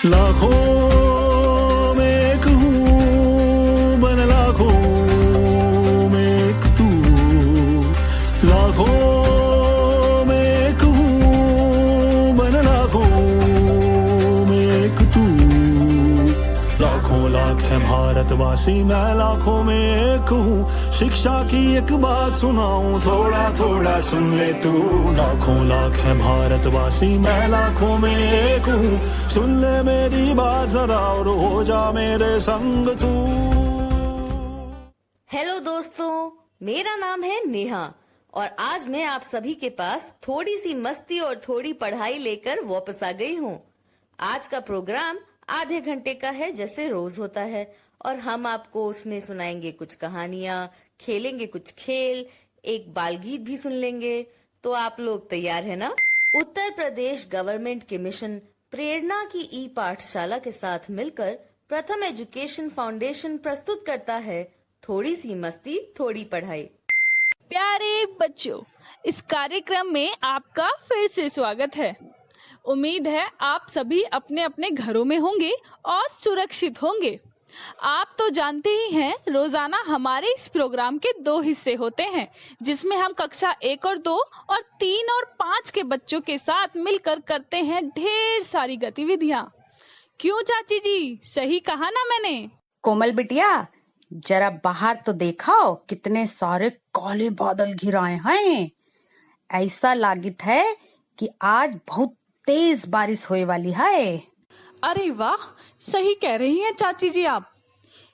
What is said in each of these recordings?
लाखों में एक हूँ बन लाखों में एक तू, लाखों में एक हूँ बन लाखों में एक तू। लाखों लाख है भारतवासी, मैं लाखों में एक हूँ। शिक्षा की एक बात सुनाऊं, थोड़ा थोड़ा सुन ले तू। लाखों लाख है भारतवासी, मैं लाखों में एक हूँ। सुन ले मेरी बात जरा और हो जा मेरे संग तू। हेलो दोस्तों, मेरा नाम है नेहा और आज मैं आप सभी के पास थोड़ी सी मस्ती और थोड़ी पढ़ाई लेकर वापस आ गई हूँ। आज का प्रोग्राम आधे घंटे का है जैसे रोज होता है और हम आपको उसमें सुनाएंगे कुछ कहानियाँ, खेलेंगे कुछ खेल, एक बाल गीत भी सुन लेंगे। तो आप लोग तैयार है ना? उत्तर प्रदेश गवर्नमेंट के मिशन प्रेरणा की ई पाठशाला के साथ मिलकर प्रथम एजुकेशन फाउंडेशन प्रस्तुत करता है थोड़ी सी मस्ती थोड़ी पढ़ाई। प्यारे बच्चों, इस कार्यक्रम में आपका फिर से स्वागत है। उम्मीद है आप सभी अपने अपने घरों में होंगे और सुरक्षित होंगे। आप तो जानते ही हैं, रोजाना हमारे इस प्रोग्राम के 2 हिस्से होते हैं, जिसमें हम कक्षा 1 और 2 और 3 और 5 के बच्चों के साथ मिलकर करते हैं ढेर सारी गतिविधियां। क्यों चाची जी, सही कहा ना मैंने? कोमल बिटिया, जरा बाहर तो देखाओ, कितने सारे काले बादल घिराए हैं। ऐसा लागत है कि आज बहुत तेज बारिश होने वाली है। अरे वाह, सही कह रही हैं चाची जी आप।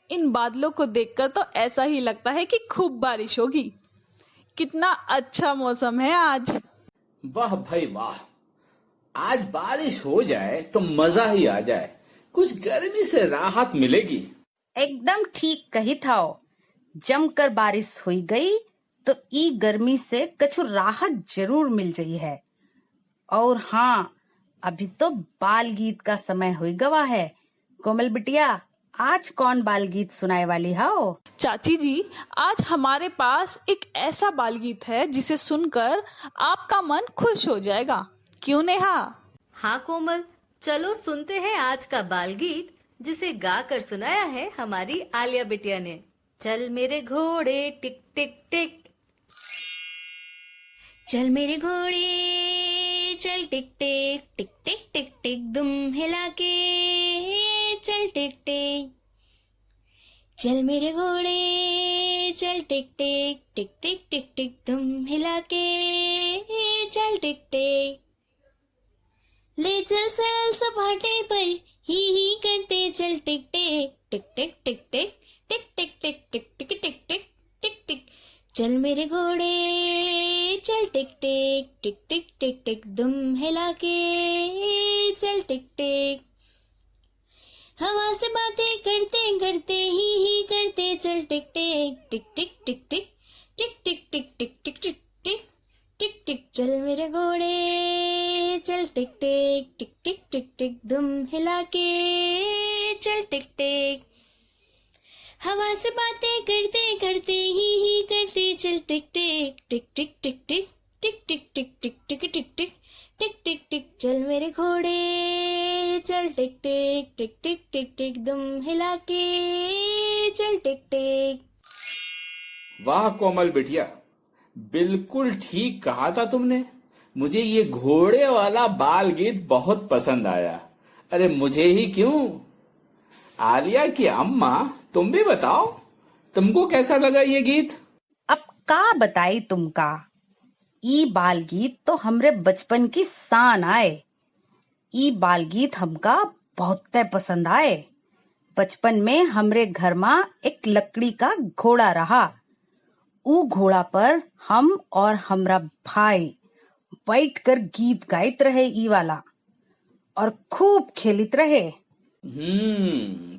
इन बादलों को देखकर तो ऐसा ही लगता है कि खूब बारिश होगी। कितना अच्छा मौसम है आज। वाह भाई वाह, आज बारिश हो जाए तो मजा ही आ जाए। कुछ गर्मी से राहत मिलेगी। एकदम ठीक कही था। जमकर बारिश हुई गई तो ई गर्मी से कछु राहत जरूर मिल गई है। और हाँ, अभी तो बाल गीत का समय हुई गवा है। कोमल बिटिया, आज कौन बाल गीत सुनाए वाली हो? चाची जी, आज हमारे पास एक ऐसा बाल गीत है जिसे सुनकर आपका मन खुश हो जाएगा। क्यों नेहा? हाँ कोमल, चलो सुनते हैं आज का बाल गीत जिसे गा कर सुनाया है हमारी आलिया बिटिया ने। चल मेरे घोड़े टिक टिक टिक, चल मेरे घोड़े चल टिक टिक टिक टिक टिक टिक दुम हिला के चल टिक टिक। चल मेरे घोड़े चल टिक टिक टिक टिक टिक टिक दुम हिला के चल टिक टिक। ले चल सैल सपाटे पर ही करते चल टिक टिक टिक टिक टिक टिक टिक टिक टिक टिक टिक टिक टिक टिक टिक। चल मेरे घोड़े चल टिक टिक टिक टिक टिक टिक दुम हिला के चल टिक टिक। हवा से बातें करते करते ही करते चल टिक टिक टिक टिक टिक टिक टिक टिक टिक टिक टिक टिक टिक टिक टिक। चल मेरे घोड़े चल टिक टिक टिक टिक टिक टिक दुम हिला के चल टिक टिक। हवा से बातें करते करते ही करते चल टिक टिक टिक टिक टिक टिक टिक टिक टिक टिक टिक टिक टिक टिक टिक टिक। चल मेरे घोड़े चल टिक टिक टिक टिक टिक टिक दुम हिला के चल टिक टिक। वाह कोमल बिटिया, बिल्कुल ठीक कहा था तुमने। मुझे ये घोड़े वाला बाल गीत बहुत पसंद आया। अरे मुझे ही क्यों, आलिया की अम्मा तुम भी बताओ, तुमको कैसा लगा ये गीत? अब का बताई तुमका, ई बाल गीत तो हमरे बचपन की शान आए। ई बाल गीत हमका बहुत पसंद आए। बचपन में हमरे घर में एक लकड़ी का घोड़ा रहा। ऊ घोड़ा पर हम और हमरा भाई बैठ कर गीत गाइत रहे ई वाला और खूब खेलित रहे।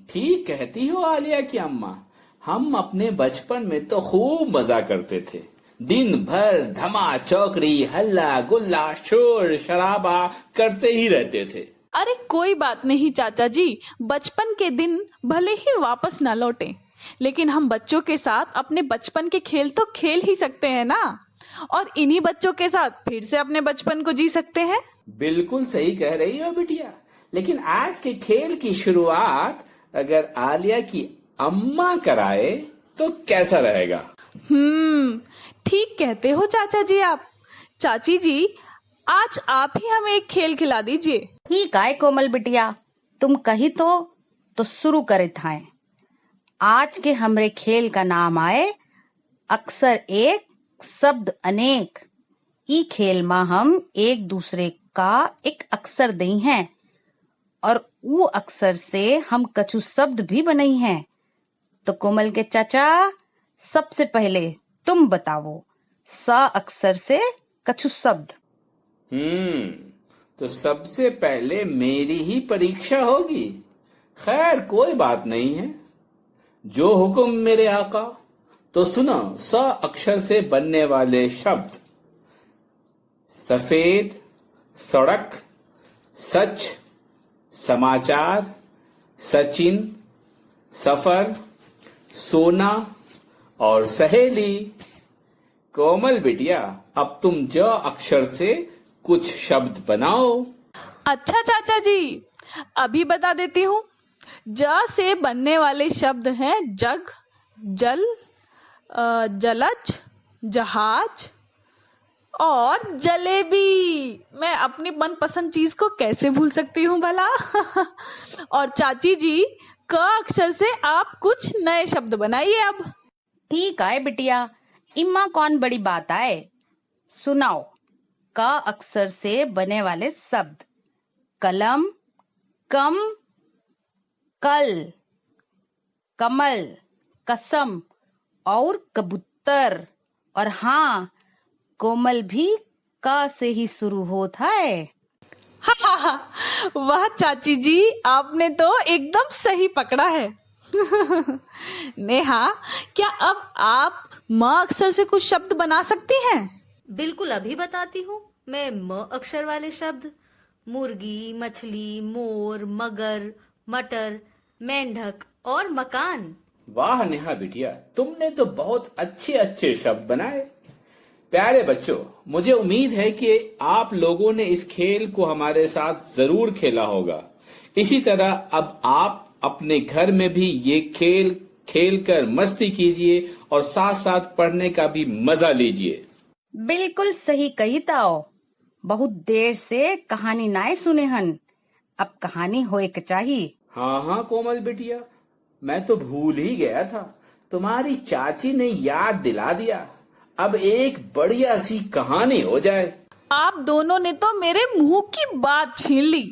ठीक कहती हो आलिया की अम्मा। हम अपने बचपन में तो खूब मजा करते थे। दिन भर धमा चौकड़ी हल्ला गुल्ला शोर शराबा करते ही रहते थे। अरे कोई बात नहीं चाचा जी, बचपन के दिन भले ही वापस न लौटे, लेकिन हम बच्चों के साथ अपने बचपन के खेल तो खेल ही सकते हैं ना, और इन्हीं बच्चों के साथ फिर से अपने बचपन को जी सकते हैं। बिल्कुल सही कह रही हो बिटिया। लेकिन आज के खेल की शुरुआत अगर आलिया की अम्मा कराए तो कैसा रहेगा? ठीक कहते हो चाचा जी आप। चाची जी, आज आप ही हमें एक खेल खिला दीजिए। ठीक है कोमल बिटिया, तुम कही तो शुरू करे थाए। आज के हमरे खेल का नाम आए अक्षर एक शब्द अनेक। ई खेल में हम एक दूसरे का एक अक्षर दई हैं और वो अक्षर से हम कछु शब्द भी बनाई हैं। तो कोमल के चाचा, सबसे पहले तुम बताओ स अक्षर से कछु शब्द। तो सबसे पहले मेरी ही परीक्षा होगी। खैर कोई बात नहीं है, जो हुक्म मेरे आका। तो सुनो, स अक्षर से बनने वाले शब्द: सफेद, सड़क, सच, समाचार, सचिन, सफर, सोना और सहेली। कोमल बिटिया, अब तुम ज अक्षर से कुछ शब्द बनाओ। अच्छा चाचा जी, अभी बता देती हूँ। ज से बनने वाले शब्द हैं जग, जल, जलज, जहाज और जलेबी। मैं अपनी मनपसंद चीज को कैसे भूल सकती हूँ भला। और चाची जी, क अक्षर से आप कुछ नए शब्द बनाइए अब। ठीक है बिटिया, इम्मा कौन बड़ी बात आए। सुनाओ क अक्षर से बने वाले शब्द: कलम, कम, कल, कमल, कसम और कबूतर। और हाँ, कोमल भी क से ही शुरू होता है। वाह चाची जी, आपने तो एकदम सही पकड़ा है। नेहा, क्या अब आप म अक्षर से कुछ शब्द बना सकती हैं? बिल्कुल, अभी बताती हूँ। मैं म अक्षर वाले शब्द: मुर्गी, मछली, मोर, मगर, मटर, मेंढक और मकान। वाह नेहा बिटिया, तुमने तो बहुत अच्छे अच्छे शब्द बनाए। प्यारे बच्चों, मुझे उम्मीद है कि आप लोगों ने इस खेल को हमारे साथ जरूर खेला होगा। इसी तरह अब आप अपने घर में भी ये खेल खेल कर मस्ती कीजिए और साथ साथ पढ़ने का भी मजा लीजिए। बिल्कुल सही कही ताओ। बहुत देर से कहानी नाय सुने हन, अब कहानी होए के चाहिए। हाँ कोमल बिटिया, मैं तो भूल ही गया था। तुम्हारी चाची ने याद दिला दिया। अब एक बढ़िया सी कहानी हो जाए। आप दोनों ने तो मेरे मुंह की बात छीन ली।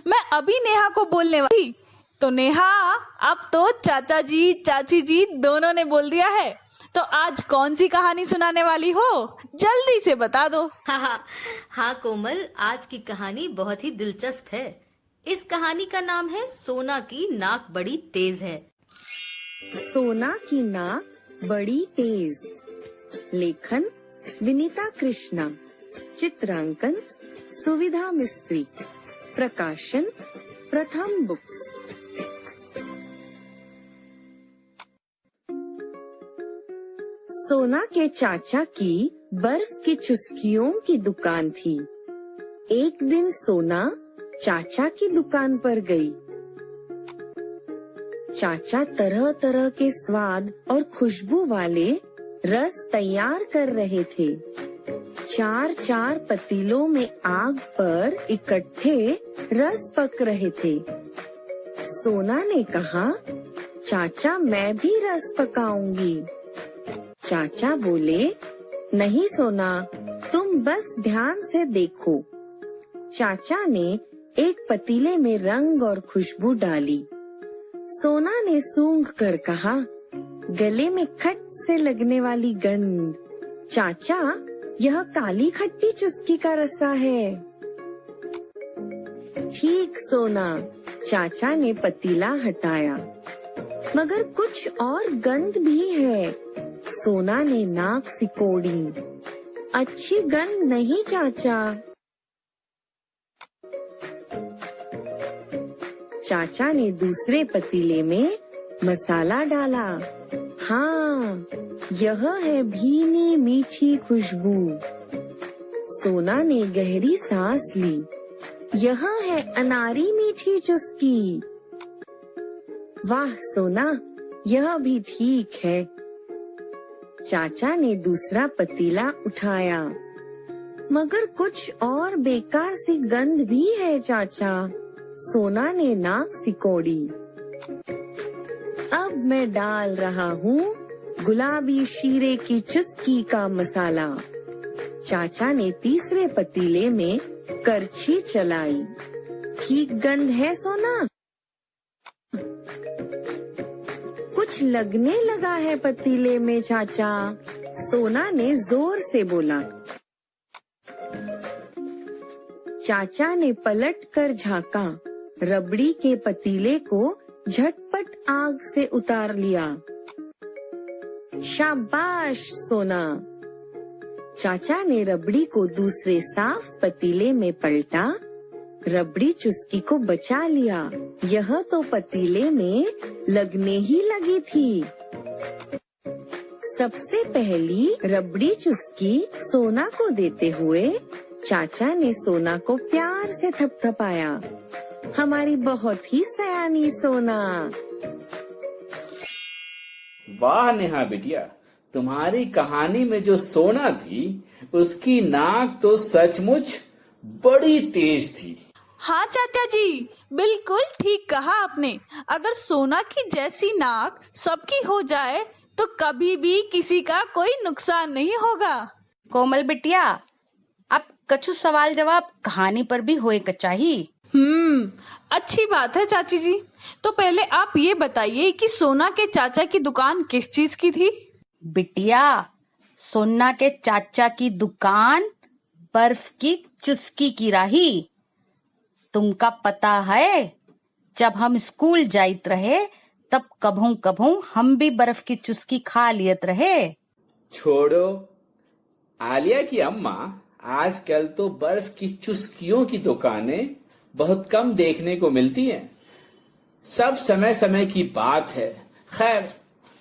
मैं अभी नेहा को बोलने वाली, तो नेहा, अब तो चाचा जी चाची जी दोनों ने बोल दिया है। तो आज कौन सी कहानी सुनाने वाली हो, जल्दी से बता दो। हाँ कोमल, आज की कहानी बहुत ही दिलचस्प है। इस कहानी का नाम है सोना की नाक बड़ी तेज है। सोना की नाक बड़ी तेज। लेखन विनीता कृष्णा। चित्रांकन सुविधा मिस्त्री। प्रकाशन प्रथम बुक्स। सोना के चाचा की बर्फ की चुस्कियों की दुकान थी। एक दिन सोना चाचा की दुकान पर गई। चाचा तरह तरह के स्वाद और खुशबू वाले रस तैयार कर रहे थे। चार चार पतीलों में आग पर इकट्ठे रस पक रहे थे। सोना ने कहा, चाचा मैं भी रस पकाऊंगी। चाचा बोले, नहीं सोना, तुम बस ध्यान से देखो। चाचा ने एक पतीले में रंग और खुशबू डाली। सोना ने सूंघ कर कहा, गले में खट से लगने वाली गंध। चाचा, यह काली खट्टी चुस्की का रसा है। ठीक सोना, चाचा ने पतीला हटाया, मगर कुछ और गंध भी है। सोना ने नाक सिकोड़ी। अच्छी गंध नहीं चाचा। चाचा ने दूसरे पतीले में मसाला डाला। हाँ, यह है भीनी मीठी खुशबू। सोना ने गहरी सांस ली। यहाँ है अनारी मीठी चुस्की। वाह सोना, यह भी ठीक है। चाचा ने दूसरा पतीला उठाया। मगर कुछ और बेकार सी गंध भी है चाचा। सोना ने नाक सिकोड़ी। अब मैं डाल रहा हूँ गुलाबी शीरे की चुस्की का मसाला। चाचा ने तीसरे पतीले में करछी चलाई। ठीक गंध है सोना? कुछ लगने लगा है पतीले में चाचा। सोना ने जोर से बोला। चाचा ने पलट कर झांका। रबड़ी के पतीले को झटपट आग से उतार लिया। शाबाश सोना। चाचा ने रबड़ी को दूसरे साफ पतीले में पलटा। रबड़ी चुस्की को बचा लिया। यह तो पतीले में लगने ही लगी थी। सबसे पहली रबड़ी चुस्की सोना को देते हुए चाचा ने सोना को प्यार से थपथपाया। हमारी बहुत ही सयानी सोना। वाह नेहा बिटिया, तुम्हारी कहानी में जो सोना थी उसकी नाक तो सचमुच बड़ी तेज थी। हाँ चाचा जी, बिल्कुल ठीक कहा आपने। अगर सोना की जैसी नाक सबकी हो जाए तो कभी भी किसी का कोई नुकसान नहीं होगा। कोमल बिटिया, अब कछु सवाल जवाब कहानी पर भी होए का चाहिए। अच्छी बात है चाची जी। तो पहले आप ये बताइए कि सोना के चाचा की दुकान किस चीज की थी? बिटिया, सोना के चाचा की दुकान बर्फ की चुस्की की रही। तुमका पता है, जब हम स्कूल जाइत रहे तब कभू कभू हम भी बर्फ की चुस्की खा लियत रहे। छोड़ो, आलिया की अम्मा आजकल तो बर्फ की चुस्कियों की दुकानें बहुत कम देखने को मिलती हैं। सब समय समय की बात है। खैर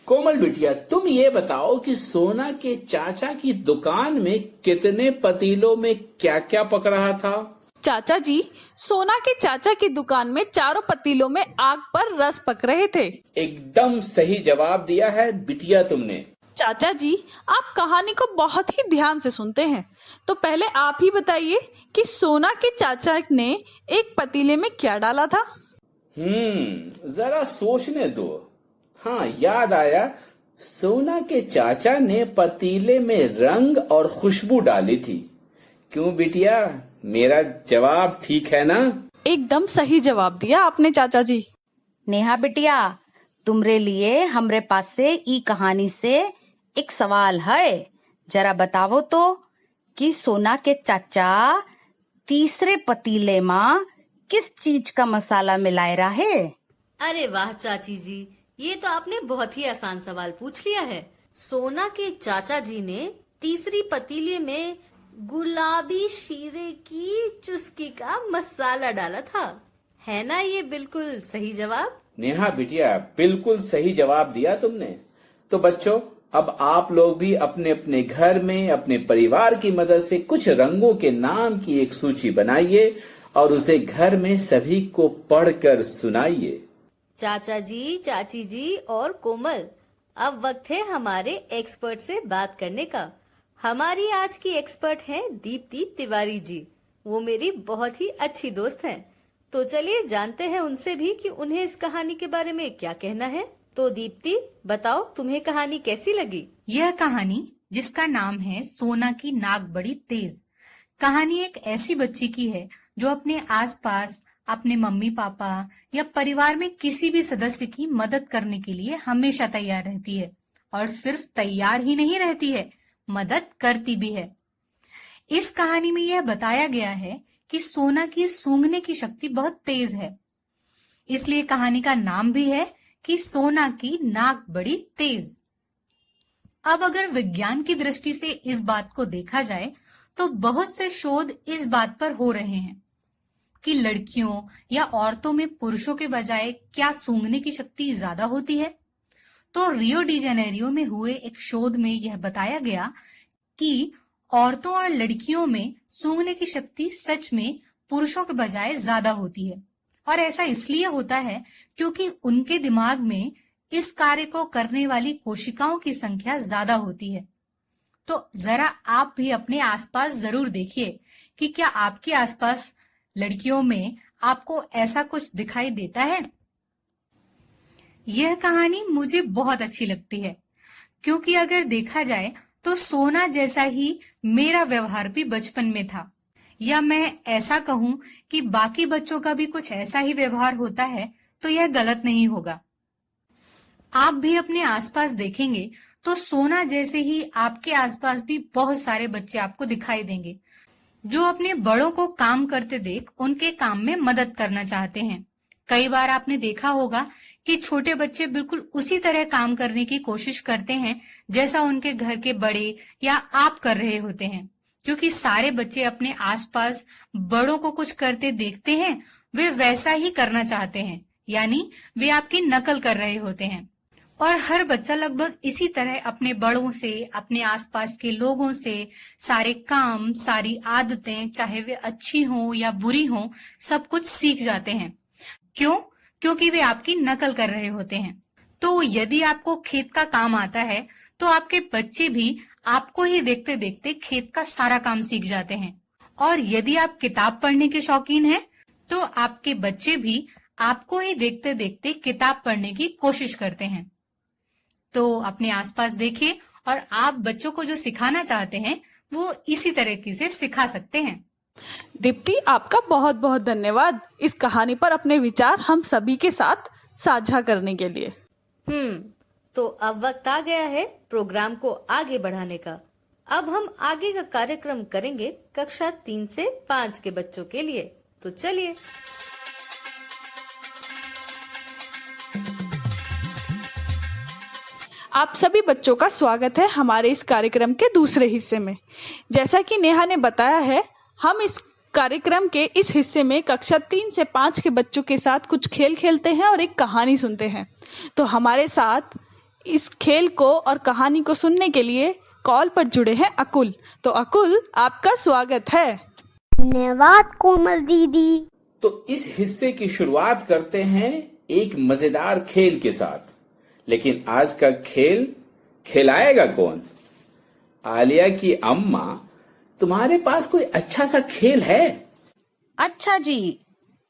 कोमल बिटिया, तुम ये बताओ कि सोना के चाचा की दुकान में कितने पतीलों में क्या क्या पक रहा था? चाचा जी, सोना के चाचा की दुकान में चारों पतीलों में आग पर रस पक रहे थे। एकदम सही जवाब दिया है बिटिया तुमने। चाचा जी, आप कहानी को बहुत ही ध्यान से सुनते हैं, तो पहले आप ही बताइए कि सोना के चाचा ने एक पतीले में क्या डाला था? जरा सोचने दो। हाँ, याद आया। सोना के चाचा ने पतीले में रंग और खुशबू डाली थी। क्यों बिटिया, मेरा जवाब ठीक है ना? एकदम सही जवाब दिया आपने चाचा जी। नेहा बिटिया, तुमरे लिए हमरे पास से ई कहानी से एक सवाल है। जरा बताओ तो कि सोना के चाचा तीसरे पतीले में किस चीज का मसाला मिलाए रहे? अरे वाह चाची जी, ये तो आपने बहुत ही आसान सवाल पूछ लिया है। सोना के चाचा जी ने तीसरी पतीले में गुलाबी शीरे की चुस्की का मसाला डाला था। है ना ये बिल्कुल सही जवाब? नेहा बिटिया, बिल्कुल सही जवाब दिया तुमने। तो बच्चों, अब आप लोग भी अपने अपने घर में अपने परिवार की मदद से कुछ रंगों के नाम की एक सूची बनाइए और उसे घर में सभी को पढ़कर सुनाइए। चाचा जी, चाची जी और कोमल, अब वक्त है हमारे एक्सपर्ट से बात करने का। हमारी आज की एक्सपर्ट हैं दीप्ति तिवारी जी। वो मेरी बहुत ही अच्छी दोस्त हैं। तो चलिए जानते हैं उनसे भी कि उन्हें इस कहानी के बारे में क्या कहना है। तो दीप्ति, बताओ तुम्हें कहानी कैसी लगी? यह कहानी, जिसका नाम है सोना की नाक बड़ी तेज, कहानी एक ऐसी बच्ची की है जो अपने आसपास अपने मम्मी पापा या परिवार में किसी भी सदस्य की मदद करने के लिए हमेशा तैयार रहती है। और सिर्फ तैयार ही नहीं रहती है, मदद करती भी है। इस कहानी में यह बताया गया है कि सोना की सूंघने की शक्ति बहुत तेज है, इसलिए कहानी का नाम भी है कि सोना की नाक बड़ी तेज। अब अगर विज्ञान की दृष्टि से इस बात को देखा जाए तो बहुत से शोध इस बात पर हो रहे हैं कि लड़कियों या औरतों में पुरुषों के बजाय क्या सूंघने की शक्ति ज्यादा होती है। तो रियो डी जेनेरियो में हुए एक शोध में यह बताया गया कि औरतों और लड़कियों में सूंघने की शक्ति सच में पुरुषों के बजाय ज्यादा होती है। और ऐसा इसलिए होता है क्योंकि उनके दिमाग में इस कार्य को करने वाली कोशिकाओं की संख्या ज्यादा होती है। तो जरा आप भी अपने आसपास जरूर देखिए कि क्या आपके आसपास लड़कियों में आपको ऐसा कुछ दिखाई देता है। यह कहानी मुझे बहुत अच्छी लगती है क्योंकि अगर देखा जाए तो सोना जैसा ही मेरा व्यवहार भी बचपन में था, या मैं ऐसा कहूं कि बाकी बच्चों का भी कुछ ऐसा ही व्यवहार होता है तो यह गलत नहीं होगा। आप भी अपने आसपास देखेंगे तो सोना जैसे ही आपके आसपास भी बहुत सारे बच्चे आपको दिखाई देंगे जो अपने बड़ों को काम करते देख उनके काम में मदद करना चाहते हैं। कई बार आपने देखा होगा कि छोटे बच्चे बिल्कुल उसी तरह काम करने की कोशिश करते हैं जैसा उनके घर के बड़े या आप कर रहे होते हैं, क्योंकि सारे बच्चे अपने आसपास बड़ों को कुछ करते देखते हैं, वे वैसा ही करना चाहते हैं, यानी वे आपकी नकल कर रहे होते हैं। और हर बच्चा लगभग इसी तरह अपने बड़ों से, अपने आसपास के लोगों से सारे काम, सारी आदतें, चाहे वे अच्छी हों या बुरी हों, सब कुछ सीख जाते हैं। क्यों? क्योंकि वे आपकी नकल कर रहे होते हैं। तो यदि आपको खेत का काम आता है तो आपके बच्चे भी आपको ही देखते देखते खेत का सारा काम सीख जाते हैं। और यदि आप किताब पढ़ने के शौकीन हैं तो आपके बच्चे भी आपको ही देखते देखते किताब पढ़ने की कोशिश करते हैं। तो अपने आसपास देखिए और आप बच्चों को जो सिखाना चाहते हैं वो इसी तरीके से सिखा सकते हैं। दीप्ति, आपका बहुत बहुत धन्यवाद इस कहानी पर अपने विचार हम सभी के साथ साझा करने के लिए। तो अब वक्त आ गया है प्रोग्राम को आगे बढ़ाने का। अब हम आगे का कार्यक्रम करेंगे कक्षा 3 से 5 के बच्चों के लिए। तो चलिए। आप सभी बच्चों का स्वागत है हमारे इस कार्यक्रम के दूसरे हिस्से में। जैसा कि नेहा ने बताया है, हम इस कार्यक्रम के इस हिस्से में कक्षा 3 से 5 के बच्चों के साथ कुछ खेल खेलते हैं और एक कहानी सुनते हैं। तो हमारे साथ इस खेल को और कहानी को सुनने के लिए कॉल पर जुड़े हैं अकुल। तो अकुल, आपका स्वागत है। धन्यवाद कोमल दीदी। तो इस हिस्से की शुरुआत करते हैं एक मजेदार खेल के साथ। लेकिन आज का खेल खिलाएगा कौन? आलिया की अम्मा, तुम्हारे पास कोई अच्छा सा खेल है? अच्छा जी,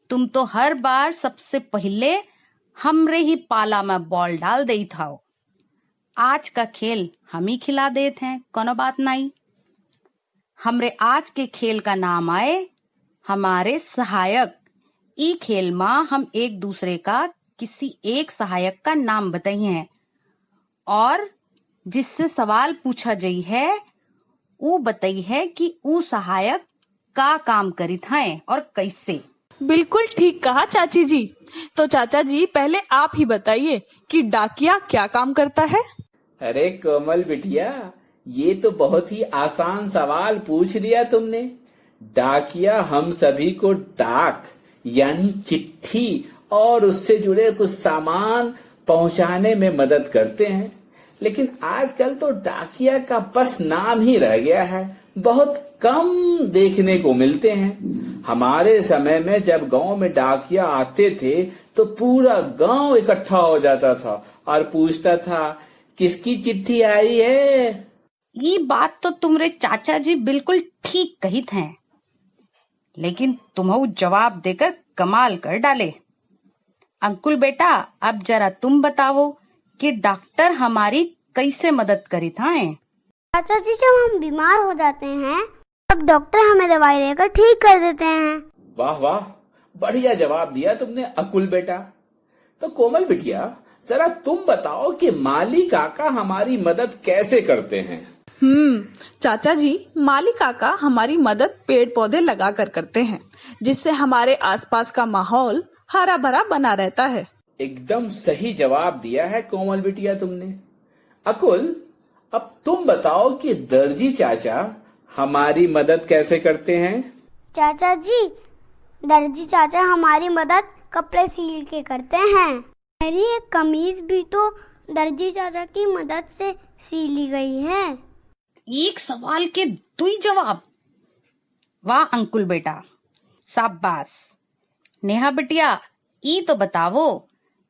तुम तो हर बार सबसे पहले हमरे ही पाला में बॉल डाल दे था। आज का खेल हम ही खिला देते हैं, कोनो बात नहीं। हमरे आज के खेल का नाम आए हमारे सहायक। ई खेल में हम एक दूसरे का किसी एक सहायक का नाम बताई हैं और जिससे सवाल पूछा जाई है वो बताई है कि वो सहायक का काम करित है और कैसे। बिल्कुल ठीक कहा चाची जी। तो चाचा जी, पहले आप ही बताइए कि डाकिया क्या काम करता है? अरे कोमल बिटिया, ये तो बहुत ही आसान सवाल पूछ लिया तुमने। डाकिया हम सभी को डाक यानी चिट्ठी और उससे जुड़े कुछ सामान पहुंचाने में मदद करते हैं। लेकिन आजकल तो डाकिया का बस नाम ही रह गया है, बहुत कम देखने को मिलते हैं। हमारे समय में जब गांव में डाकिया आते थे तो पूरा गांव इकट्ठा हो जाता था और पूछता था किसकी चिट्ठी आई है। ये बात तो तुमरे चाचा जी बिल्कुल ठीक कही थे, लेकिन तुम्हें जवाब देकर कमाल कर डाले। अंकुल बेटा, अब जरा तुम बताओ कि डॉक्टर हमारी कैसे मदद करी था? चाचा जी, जब हम बीमार हो जाते हैं तब डॉक्टर हमें दवाई देकर ठीक कर देते हैं। वाह वाह, बढ़िया जवाब दिया तुमने अकुल बेटा। तो कोमल बिटिया, जरा तुम बताओ कि माली काका हमारी मदद कैसे करते हैं? चाचा जी, माली काका हमारी मदद पेड़ पौधे लगाकर करते हैं, जिससे हमारे आसपास का माहौल हरा भरा बना रहता है। एकदम सही जवाब दिया है कोमल बिटिया तुमने। अकुल, अब तुम बताओ कि दर्जी चाचा हमारी मदद कैसे करते हैं? चाचा जी, दर्जी चाचा हमारी मदद कपड़े सील के करते हैं। मेरी एक कमीज भी तो दर्जी चाचा की मदद से सीली गई है। एक सवाल के 2 जवाब। वाह अंकुल बेटा, शाबाश। नेहा बिटिया, ई तो बतावो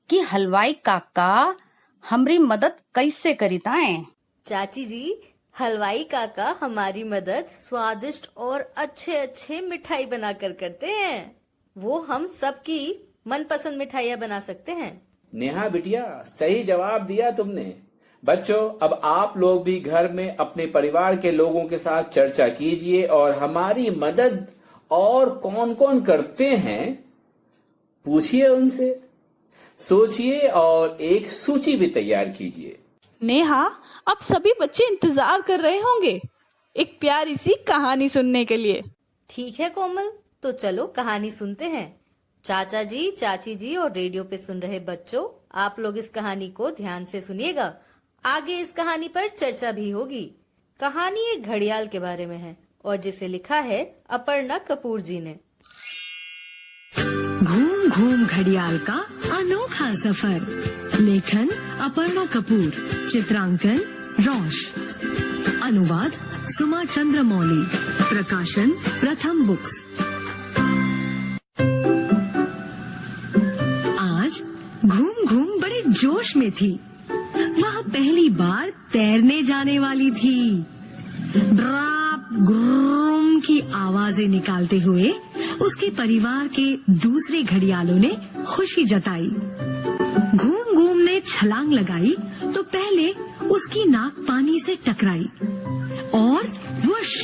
कि हलवाई काका हमरी मदद कैसे करीताएं? चाची जी, हलवाई काका हमारी मदद स्वादिष्ट और अच्छे अच्छे मिठाई बनाकर करते हैं। वो हम सबकी मनपसंद मिठाइयाँ बना सकते हैं। नेहा बिटिया, सही जवाब दिया तुमने। बच्चों, अब आप लोग भी घर में अपने परिवार के लोगों के साथ चर्चा कीजिए और हमारी मदद और कौन कौन करते हैं पूछिए उनसे, सोचिए और एक सूची भी तैयार कीजिए। नेहा, अब सभी बच्चे इंतजार कर रहे होंगे एक प्यारी सी कहानी सुनने के लिए। ठीक है कोमल, तो चलो कहानी सुनते हैं। चाचा जी, चाची जी और रेडियो पे सुन रहे बच्चों, आप लोग इस कहानी को ध्यान से सुनिएगा। आगे इस कहानी पर चर्चा भी होगी। कहानी एक घड़ियाल के बारे में है और जिसे लिखा है अपर्णा कपूर जी ने। घूम घूम घड़ियाल का अनोखा सफर। लेखन अपर्णा कपूर, चित्रांकन रौश, अनुवाद सुमा चंद्र मौली, प्रकाशन प्रथम बुक्स। आज घूम घूम बड़े जोश में थी। वह पहली बार तैरने जाने वाली थी। ड्राप ग्रूम की आवाजें निकालते हुए उसके परिवार के दूसरे घड़ियालों ने खुशी जताई। घूम घूम ने छलांग लगाई तो पहले उसकी नाक पानी से टकराई और वुश,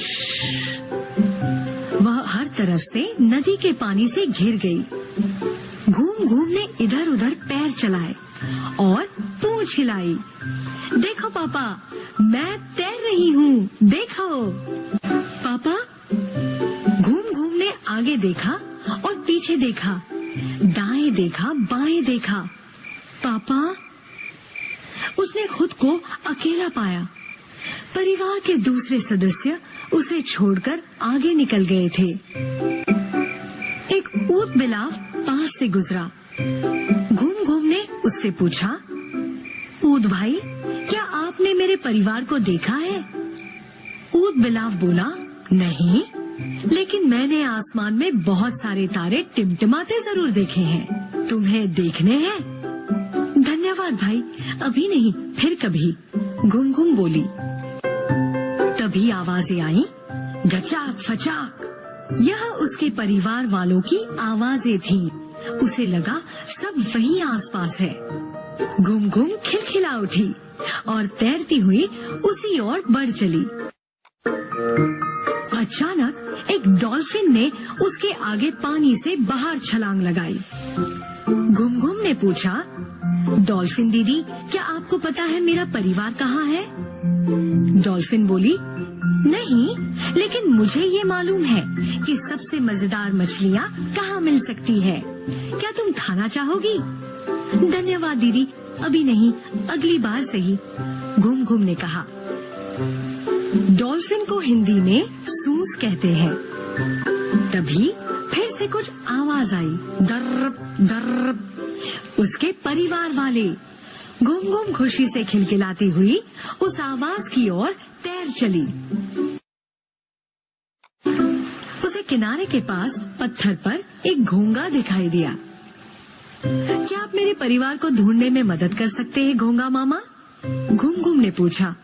वह हर तरफ से नदी के पानी से घिर गई। घूम घूम ने इधर उधर पैर चलाए और पूंछ हिलाई। देखो पापा, मैं तैर रही हूँ, देखो। पापा, घूम घूम ने आगे देखा और पीछे देखा, दाएं देखा, बाएं देखा। पापा, उसने खुद को अकेला पाया। परिवार के दूसरे सदस्य उसे छोड़कर आगे निकल गए थे। एक ऊंट बिलाव पास से गुजरा। घूम घूम ने उससे पूछा, ऊंट भाई, क्या आपने मेरे परिवार को देखा है? ऊंट बिलाव बोला, नहीं, लेकिन मैंने आसमान में बहुत सारे तारे टिमटिमाते जरूर देखे हैं। तुम्हें देखने हैं? धन्यवाद भाई, अभी नहीं, फिर कभी। घूम घूम बोली। तभी आवाजें आई, गचाक फचाक। यह उसके परिवार वालों की आवाजें थीं। उसे लगा सब वहीं आसपास है। घूम घूम खिलखिला उठी और तैरती हुई उसी ओर बढ़ चली। अचानक एक डॉल्फिन ने उसके आगे पानी से बाहर छलांग लगाई। घूम घूम ने पूछा, डॉल्फिन दीदी, क्या आपको पता है मेरा परिवार कहाँ है? डॉल्फिन बोली, नहीं, लेकिन मुझे ये मालूम है कि सबसे मजेदार मछलियाँ कहाँ मिल सकती है। क्या तुम खाना चाहोगी? धन्यवाद दीदी, अभी नहीं, अगली बार सही। घूम घूम ने कहा। डॉल्फिन को हिंदी में सूस कहते हैं। तभी फिर से कुछ आवाज आई, दर्रप दर्रप। उसके परिवार वाले। घूम घूम खुशी से खिलखिलाती हुई उस आवाज की ओर तैर चली। उसे किनारे के पास पत्थर पर एक घोंगा दिखाई दिया। क्या आप मेरे परिवार को ढूंढने में मदद कर सकते हैं घोंगा मामा? घूम घूम ने पूछा।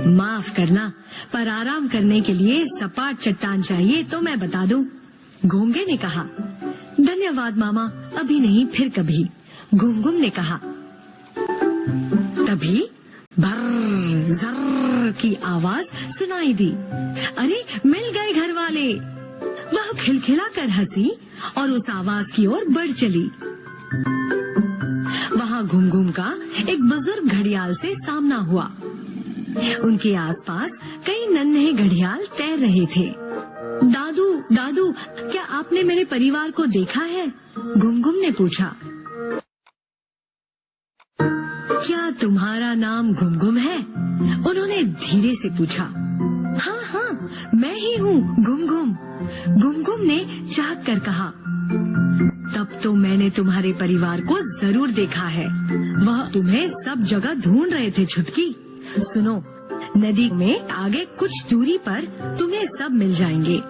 माफ करना, पर आराम करने के लिए सपाट चट्टान चाहिए तो मैं बता दूं। घोंगे ने कहा। धन्यवाद मामा, अभी नहीं, फिर कभी। घूम घूम ने कहा। तभी भर्र जर्र की आवाज सुनाई दी। अरे, मिल गए घर वाले। वह खिलखिला कर हंसी और उस आवाज की ओर बढ़ चली। वहाँ घूम घूम का एक बुजुर्ग घड़ियाल से सामना हुआ। उनके आसपास कई नन्हे घड़ियाल तैर रहे थे। दादू, दादू, क्या आपने मेरे परिवार को देखा है? घूम घूम ने पूछा। क्या तुम्हारा नाम घूम घूम है? उन्होंने धीरे से पूछा। हाँ हाँ, मैं ही हूँ, घूम घूम। घूम घूम ने चाक कर कहा। तब तो मैंने तुम्हारे परिवार को जरूर देखा है। वह तुम्हें सब जगह ढूंढ रहे थे छुटकी। सुनो, नदी में आगे कुछ दूरी पर तुम्हें सब मिल जाएंगे।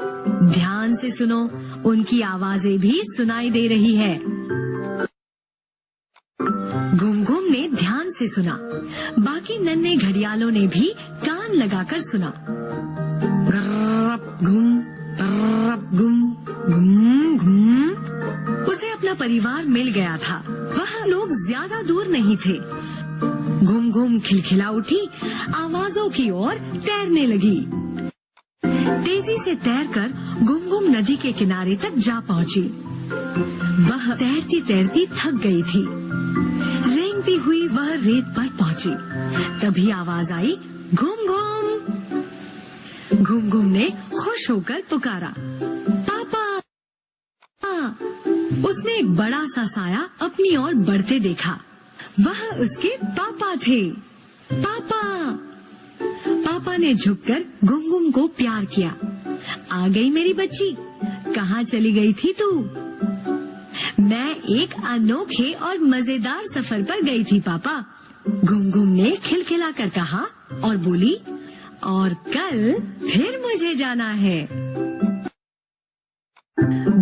ध्यान से सुनो, उनकी आवाजें भी सुनाई दे रही है। घुम-घुम ने ध्यान से सुना, बाकी नन्हे घड़ियालों ने भी कान लगाकर सुना। गर्रप घुम, गर्रप घुम, घुम घुम। उसे अपना परिवार मिल गया था। वह लोग ज्यादा दूर नहीं थे। घुम घुम खिलखिला उठी, आवाजों की ओर तैरने लगी। तेजी से तैरकर घुम घुम नदी के किनारे तक जा पहुंची। वह तैरती तैरती थक गई थी। रेंगती हुई वह रेत पर पहुंची। तभी आवाज आई, घुम घुम। घुम घुम ने खुश होकर पुकारा, पापा। उसने एक बड़ा सा साया अपनी ओर बढ़ते देखा। वह उसके पापा थे। पापा। पापा ने झुककर घुम घुम को प्यार किया। आ गई मेरी बच्ची, कहाँ चली गई थी तू? मैं एक अनोखे और मजेदार सफर पर गई थी पापा, घुम घुम ने खिलखिला कर कहा और बोली, और कल फिर मुझे जाना है।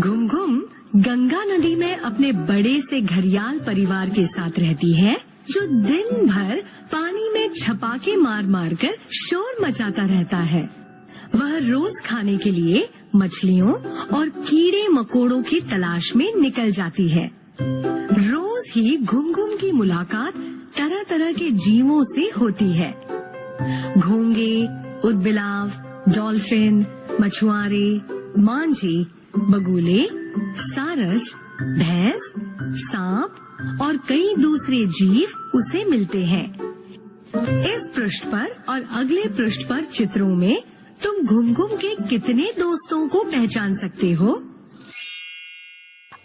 घुम घुम गंगा नदी में अपने बड़े से घड़ियाल परिवार के साथ रहती है, जो दिन भर पानी में छपाके मार मार कर शोर मचाता रहता है। वह रोज खाने के लिए मछलियों और कीड़े मकोड़ों की तलाश में निकल जाती है। रोज ही घुम घुम की मुलाकात तरह तरह के जीवों से होती है। घोंगे, उदबिलाव, डॉल्फिन, मछुआरे, मांझी, बगुले, सारस, भैंस, सांप और कई दूसरे जीव उसे मिलते हैं। इस पृष्ठ पर और अगले पृष्ठ पर चित्रों में तुम घुम घुम के कितने दोस्तों को पहचान सकते हो?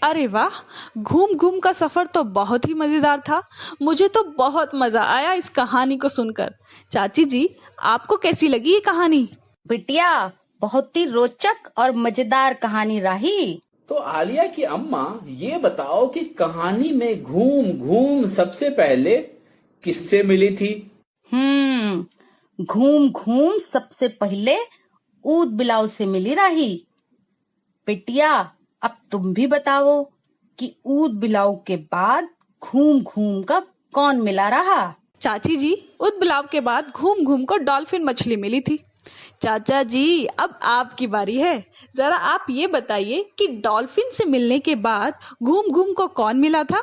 अरे वाह, घूम घूम का सफर तो बहुत ही मजेदार था। मुझे तो बहुत मजा आया इस कहानी को सुनकर। चाची जी, आपको कैसी लगी ये कहानी? बिटिया, बहुत ही रोचक और मजेदार कहानी रही। तो आलिया की अम्मा, ये बताओ कि कहानी में घूम घूम सबसे पहले किससे मिली थी? घूम घूम सबसे पहले ऊद बिलाव से मिली रही। बिटिया, अब तुम भी बताओ कि ऊद बिलाव के बाद घूम घूम का कौन मिला रहा? चाची जी, ऊद बिलाव के बाद घूम घूम को डॉल्फिन मछली मिली थी। चाचा जी, अब आपकी बारी है। जरा आप ये बताइए कि डॉल्फिन से मिलने के बाद घूम घूम को कौन मिला था?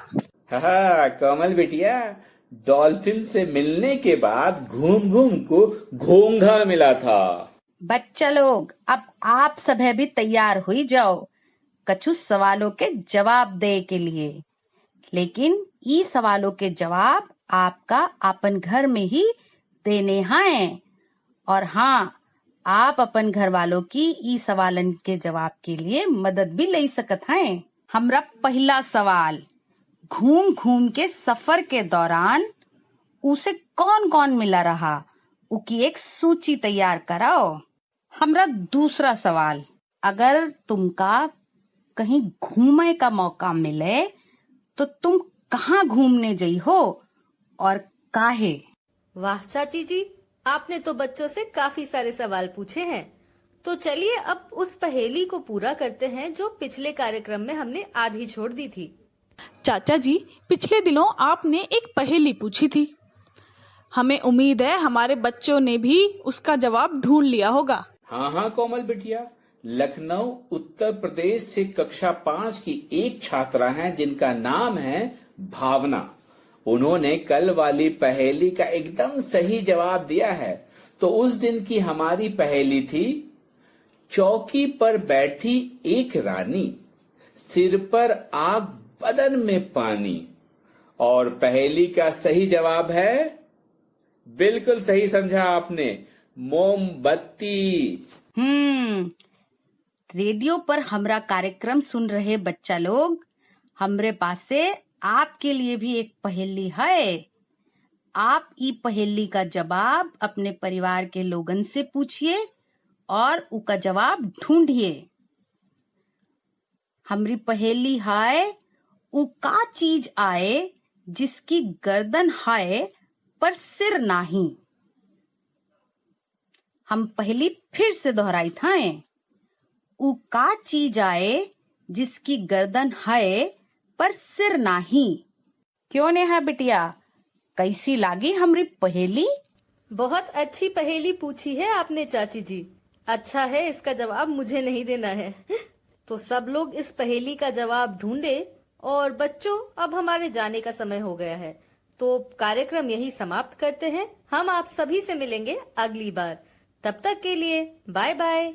हाँ कमल बिटिया, डॉल्फिन से मिलने के बाद घूम घूम को घोंघा मिला था। बच्चा लोग, अब आप सभी भी तैयार हुई जाओ कछु सवालों के जवाब दे के लिए। लेकिन ये सवालों के जवाब आपका अपन घर में ही देने हैं। और हाँ, आप अपन घर वालों की ई सवालन के जवाब के लिए मदद भी ले सकत हैं। हमरा पहला सवाल, घूम घूम के सफर के दौरान उसे कौन कौन मिला रहा, उकी एक सूची तैयार कराओ। हमरा दूसरा सवाल, अगर तुमका कहीं घूमने का मौका मिले तो तुम कहाँ घूमने गई हो और काहे? वाह चाची जी, आपने तो बच्चों से काफी सारे सवाल पूछे हैं। तो चलिए अब उस पहेली को पूरा करते हैं जो पिछले कार्यक्रम में हमने आधी छोड़ दी थी। चाचा जी, पिछले दिनों आपने एक पहेली पूछी थी। हमें उम्मीद है हमारे बच्चों ने भी उसका जवाब ढूंढ लिया होगा। हाँ कोमल बिटिया, लखनऊ उत्तर प्रदेश से कक्षा 5 की एक छात्रा है जिनका नाम है भावना। उन्होंने कल वाली पहेली का एकदम सही जवाब दिया है। तो उस दिन की हमारी पहेली थी, चौकी पर बैठी एक रानी, सिर पर आग बदन में पानी। और पहेली का सही जवाब है, बिल्कुल सही समझा आपने, मोमबत्ती। रेडियो पर हमरा कार्यक्रम सुन रहे बच्चा लोग, हमरे पास से आपके लिए भी एक पहेली है। आप ई पहेली का जवाब अपने परिवार के लोगन से पूछिए और उसका जवाब ढूंढिए। हमरी पहेली है, वो का चीज आए जिसकी गर्दन है पर सिर नहीं। हम पहली फिर से दोहराई थाएं। ऊ का चीज आए जिसकी गर्दन है पर सिर नाही। क्यों नेहा बिटिया, कैसी लागी हमरी पहेली? बहुत अच्छी पहेली पूछी है आपने चाची जी। अच्छा है इसका जवाब मुझे नहीं देना है। तो सब लोग इस पहेली का जवाब ढूंढे। और बच्चों, अब हमारे जाने का समय हो गया है, तो कार्यक्रम यही समाप्त करते हैं। हम आप सभी से मिलेंगे अगली बार। तब तक के लिए बाय बाय।